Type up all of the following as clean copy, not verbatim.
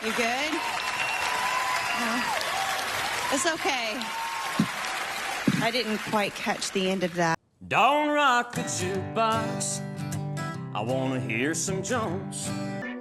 You good? No. It's okay. I didn't quite catch the end of that. Don't rock the jukebox. I want to hear some Jones.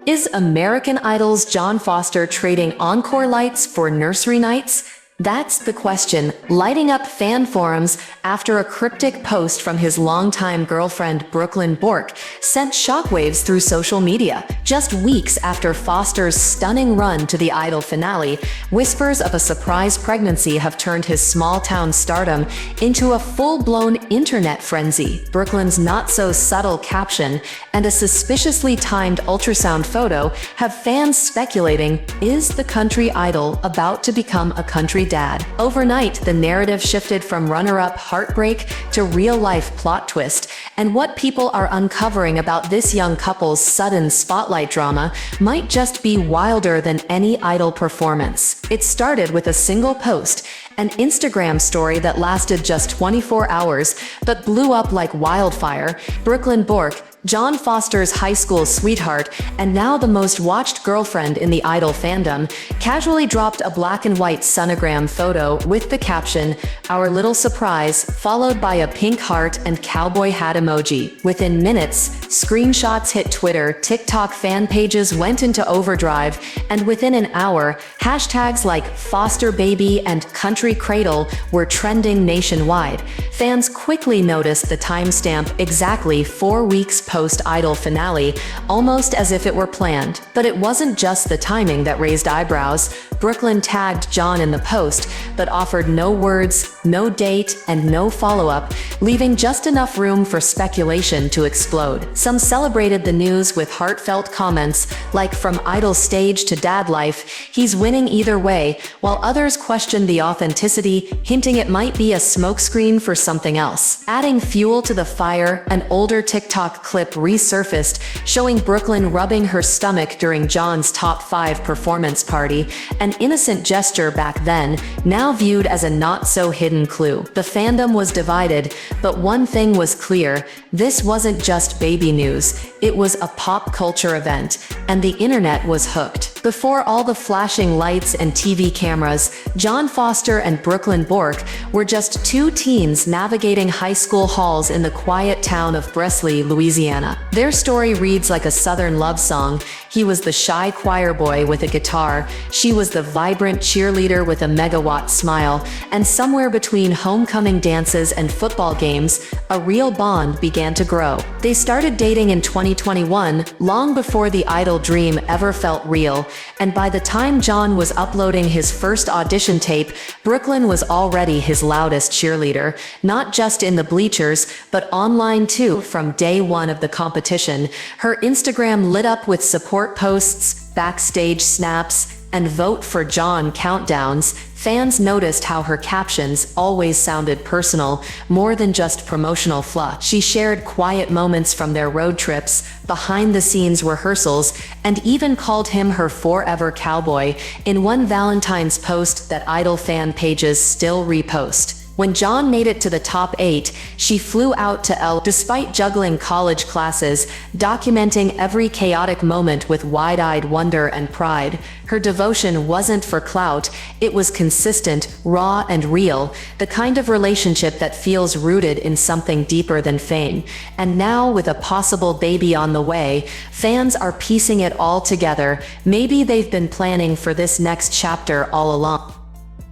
Is American Idol's John Foster trading encore lights for nursery nights? That's the question, lighting up fan forums after a cryptic post from his longtime girlfriend Brooklyn Bourque sent shockwaves through social media. Just weeks after Foster's stunning run to the Idol finale, whispers of a surprise pregnancy have turned his small-town stardom into a full-blown internet frenzy. Brooklyn's not-so-subtle caption and a suspiciously timed ultrasound photo have fans speculating, is the country idol about to become a country dad? Overnight, the narrative shifted from runner-up heartbreak to real-life plot twist, and what people are uncovering about this young couple's sudden spotlight drama might just be wilder than any Idol performance. It started with a single post, an Instagram story that lasted just 24 hours but blew up like wildfire. Brooklyn Bourque, John Foster's high school sweetheart and now the most watched girlfriend in the Idol fandom, casually dropped a black and white sonogram photo with the caption, "Our little surprise," followed by a pink heart and cowboy hat emoji. Within minutes, screenshots hit Twitter, TikTok fan pages went into overdrive, and within an hour, hashtags like Foster Baby and Country Cradle were trending nationwide. Fans quickly noticed the timestamp exactly 4 weeks post-Idol finale, almost as if it were planned. But it wasn't just the timing that raised eyebrows. Brooklyn tagged John in the post, but offered no words, no date, and no follow-up, leaving just enough room for speculation to explode. Some celebrated the news with heartfelt comments, like "From Idol stage to dad life, he's winning either way," while others questioned the authenticity, hinting it might be a smokescreen for something else. Adding fuel to the fire, an older TikTok clip resurfaced, showing Brooklyn rubbing her stomach during John's top 5 performance party, an innocent gesture back then, now viewed as a not-so-hidden clue. The fandom was divided, but one thing was clear, this wasn't just baby news, it was a pop culture event, and the internet was hooked. Before all the flashing lights and TV cameras, John Foster and Brooklyn Bourque were just two teens navigating high school halls in the quiet town of Bresley, Louisiana. Their story reads like a Southern love song. He was the shy choir boy with a guitar, she was the vibrant cheerleader with a megawatt smile, and somewhere between homecoming dances and football games, a real bond began to grow. They started dating in 2021, long before the Idol dream ever felt real, and by the time John was uploading his first audition tape, Brooklyn was already his loudest cheerleader, not just in the bleachers, but online too. From day one of the competition, her Instagram lit up with support posts, backstage snaps, and vote for John countdowns. Fans noticed how her captions always sounded personal, more than just promotional fluff. She shared quiet moments from their road trips, behind-the-scenes rehearsals, and even called him her forever cowboy in one Valentine's post that Idol fan pages still repost. When John made it to the top 8, she flew out to LA despite juggling college classes, documenting every chaotic moment with wide-eyed wonder and pride. Her devotion wasn't for clout, it was consistent, raw, and real, the kind of relationship that feels rooted in something deeper than fame. And now, with a possible baby on the way, fans are piecing it all together. Maybe they've been planning for this next chapter all along.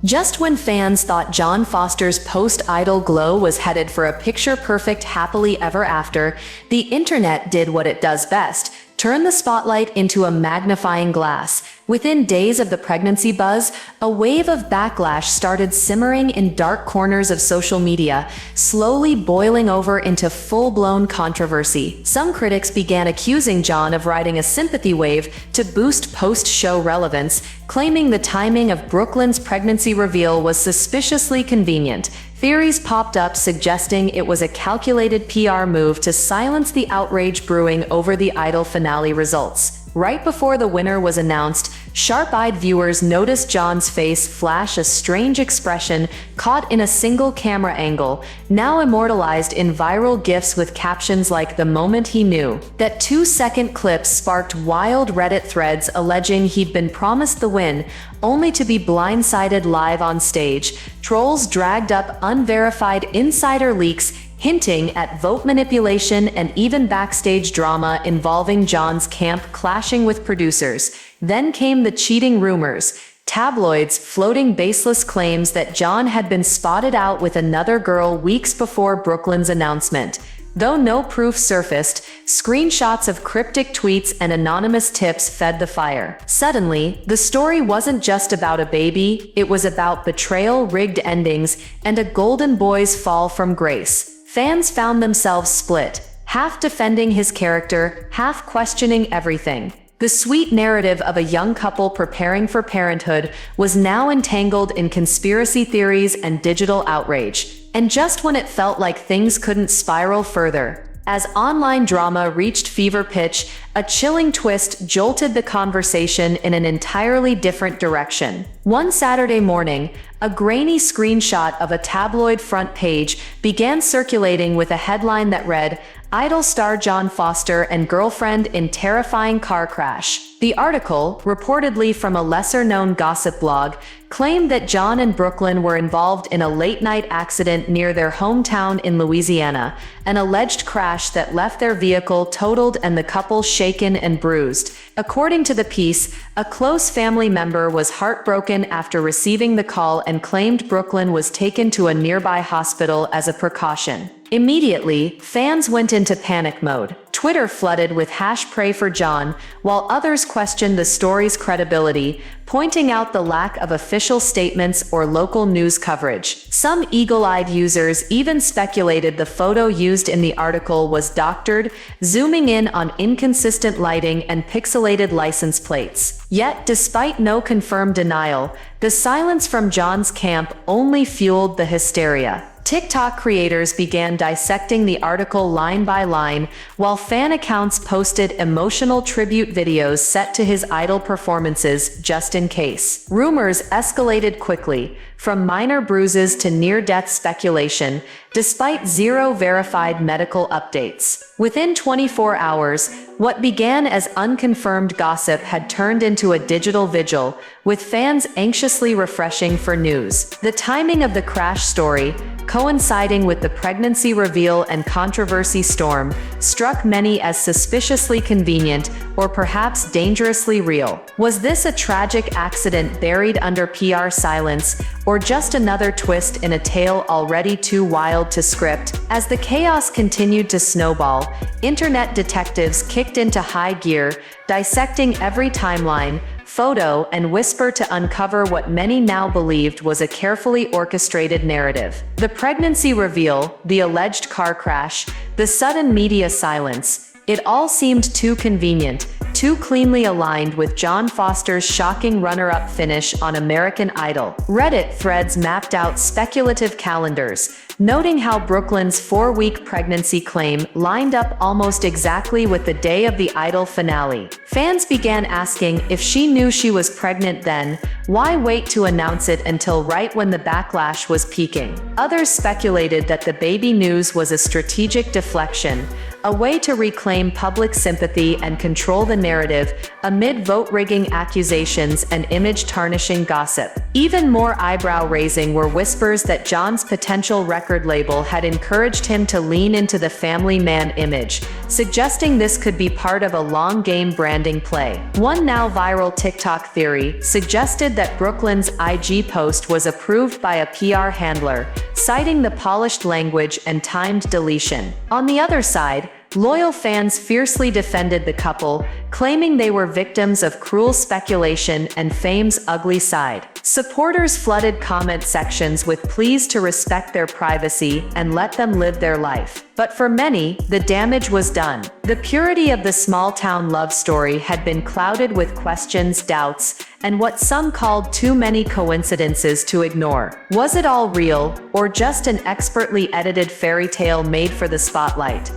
Just when fans thought John Foster's post-Idol glow was headed for a picture-perfect happily ever after, the internet did what it does best, turn the spotlight into a magnifying glass. Within days of the pregnancy buzz, a wave of backlash started simmering in dark corners of social media, slowly boiling over into full-blown controversy. Some critics began accusing John of riding a sympathy wave to boost post-show relevance, claiming the timing of Brooklyn's pregnancy reveal was suspiciously convenient. Theories popped up suggesting it was a calculated PR move to silence the outrage brewing over the Idol finale results. Right before the winner was announced, sharp-eyed viewers noticed John's face flash a strange expression caught in a single camera angle, now immortalized in viral GIFs with captions like "the moment he knew." That 2-second clip sparked wild Reddit threads alleging he'd been promised the win, only to be blindsided live on stage. Trolls dragged up unverified insider leaks hinting at vote manipulation and even backstage drama involving John's camp clashing with producers. Then came the cheating rumors, tabloids floating baseless claims that John had been spotted out with another girl weeks before Brooklyn's announcement. Though no proof surfaced, screenshots of cryptic tweets and anonymous tips fed the fire. Suddenly, the story wasn't just about a baby, it was about betrayal, rigged endings, and a golden boy's fall from grace. Fans found themselves split, half defending his character, half questioning everything. The sweet narrative of a young couple preparing for parenthood was now entangled in conspiracy theories and digital outrage. And just when it felt like things couldn't spiral further, as online drama reached fever pitch, a chilling twist jolted the conversation in an entirely different direction. One Saturday morning, a grainy screenshot of a tabloid front page began circulating with a headline that read, "Idol star John Foster and girlfriend in terrifying car crash." The article, reportedly from a lesser-known gossip blog, claimed that John and Brooklyn were involved in a late-night accident near their hometown in Louisiana, an alleged crash that left their vehicle totaled and the couple shaken and bruised. According to the piece, a close family member was heartbroken after receiving the call and claimed Brooklyn was taken to a nearby hospital as a precaution. Immediately, fans went into panic mode. Twitter flooded with #Pray for John, while others questioned the story's credibility, pointing out the lack of official statements or local news coverage. Some eagle-eyed users even speculated the photo used in the article was doctored, zooming in on inconsistent lighting and pixelated license plates. Yet, despite no confirmed denial, the silence from John's camp only fueled the hysteria. TikTok creators began dissecting the article line by line, while fan accounts posted emotional tribute videos set to his idol performances just in case. Rumors escalated quickly, from minor bruises to near-death speculation, despite zero verified medical updates. Within 24 hours, what began as unconfirmed gossip had turned into a digital vigil, with fans anxiously refreshing for news. The timing of the crash story, coinciding with the pregnancy reveal and controversy storm, struck many as suspiciously convenient or perhaps dangerously real. Was this a tragic accident buried under PR silence, or just another twist in a tale already too wild to script? As the chaos continued to snowball, internet detectives kicked into high gear, dissecting every timeline, photo, and whisper to uncover what many now believed was a carefully orchestrated narrative. The pregnancy reveal, the alleged car crash, the sudden media silence, it all seemed too convenient, too cleanly aligned with John Foster's shocking runner-up finish on American Idol. Reddit threads mapped out speculative calendars, noting how Brooklyn's 4-week pregnancy claim lined up almost exactly with the day of the Idol finale. Fans began asking if she knew she was pregnant then, why wait to announce it until right when the backlash was peaking? Others speculated that the baby news was a strategic deflection, a way to reclaim public sympathy and control the narrative amid vote-rigging accusations and image-tarnishing gossip. Even more eyebrow-raising were whispers that John's potential record label had encouraged him to lean into the family man image, suggesting this could be part of a long-game branding play. One now viral TikTok theory suggested that Brooklyn's IG post was approved by a PR handler, citing the polished language and timed deletion. On the other side, loyal fans fiercely defended the couple, claiming they were victims of cruel speculation and fame's ugly side. Supporters flooded comment sections with pleas to respect their privacy and let them live their life. But for many, the damage was done. The purity of the small-town love story had been clouded with questions, doubts, and what some called too many coincidences to ignore. Was it all real, or just an expertly edited fairy tale made for the spotlight?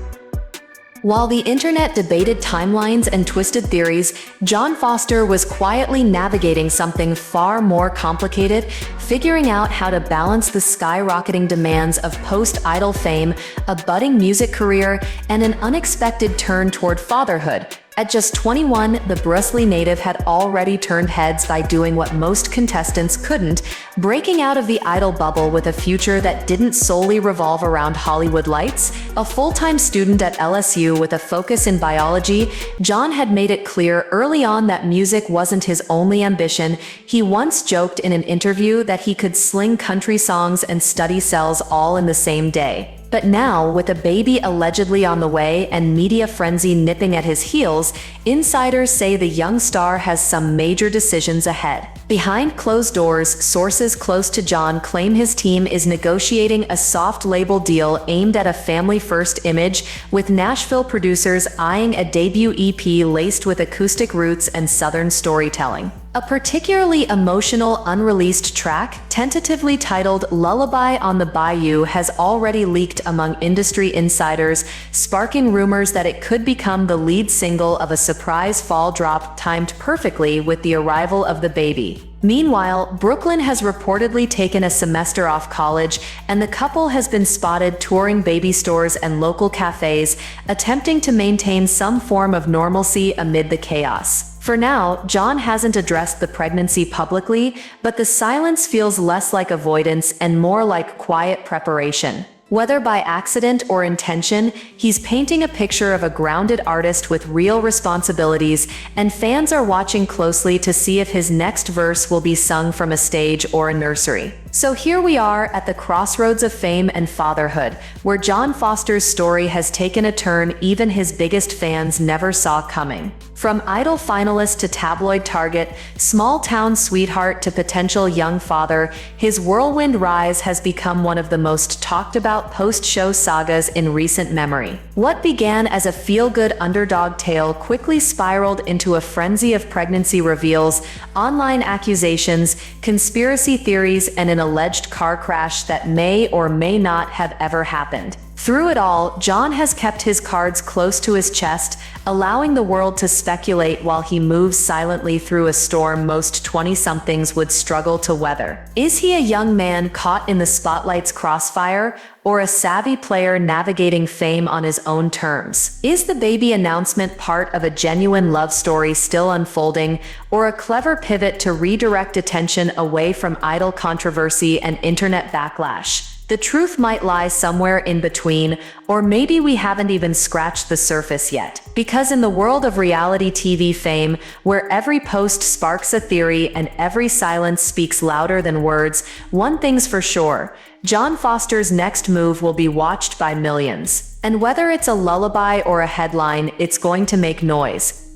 While the internet debated timelines and twisted theories, John Foster was quietly navigating something far more complicated, figuring out how to balance the skyrocketing demands of post-Idol fame, a budding music career, and an unexpected turn toward fatherhood. At just 21, the Brooklyn native had already turned heads by doing what most contestants couldn't, breaking out of the Idol bubble with a future that didn't solely revolve around Hollywood lights. A full-time student at LSU with a focus in biology, John had made it clear early on that music wasn't his only ambition. He once joked in an interview that he could sling country songs and study cells all in the same day. But now, with a baby allegedly on the way and media frenzy nipping at his heels, insiders say the young star has some major decisions ahead. Behind closed doors, sources close to John claim his team is negotiating a soft label deal aimed at a family-first image, with Nashville producers eyeing a debut EP laced with acoustic roots and Southern storytelling. A particularly emotional unreleased track, tentatively titled Lullaby on the Bayou, has already leaked among industry insiders, sparking rumors that it could become the lead single of a surprise fall drop timed perfectly with the arrival of the baby. Meanwhile, Brooklyn has reportedly taken a semester off college, and the couple has been spotted touring baby stores and local cafes, attempting to maintain some form of normalcy amid the chaos. For now, John hasn't addressed the pregnancy publicly, but the silence feels less like avoidance and more like quiet preparation. Whether by accident or intention, he's painting a picture of a grounded artist with real responsibilities, and fans are watching closely to see if his next verse will be sung from a stage or a nursery. So here we are at the crossroads of fame and fatherhood, where John Foster's story has taken a turn even his biggest fans never saw coming. From Idol finalist to tabloid target, small-town sweetheart to potential young father, his whirlwind rise has become one of the most talked-about post-show sagas in recent memory. What began as a feel-good underdog tale quickly spiraled into a frenzy of pregnancy reveals, online accusations, conspiracy theories, and an alleged car crash that may or may not have ever happened. Through it all, John has kept his cards close to his chest, allowing the world to speculate while he moves silently through a storm most 20-somethings would struggle to weather. Is he a young man caught in the spotlight's crossfire, or a savvy player navigating fame on his own terms? Is the baby announcement part of a genuine love story still unfolding, or a clever pivot to redirect attention away from Idol controversy and internet backlash? The truth might lie somewhere in between, or maybe we haven't even scratched the surface yet. Because in the world of reality TV fame, where every post sparks a theory and every silence speaks louder than words, one thing's for sure: John Foster's next move will be watched by millions. And whether it's a lullaby or a headline, it's going to make noise.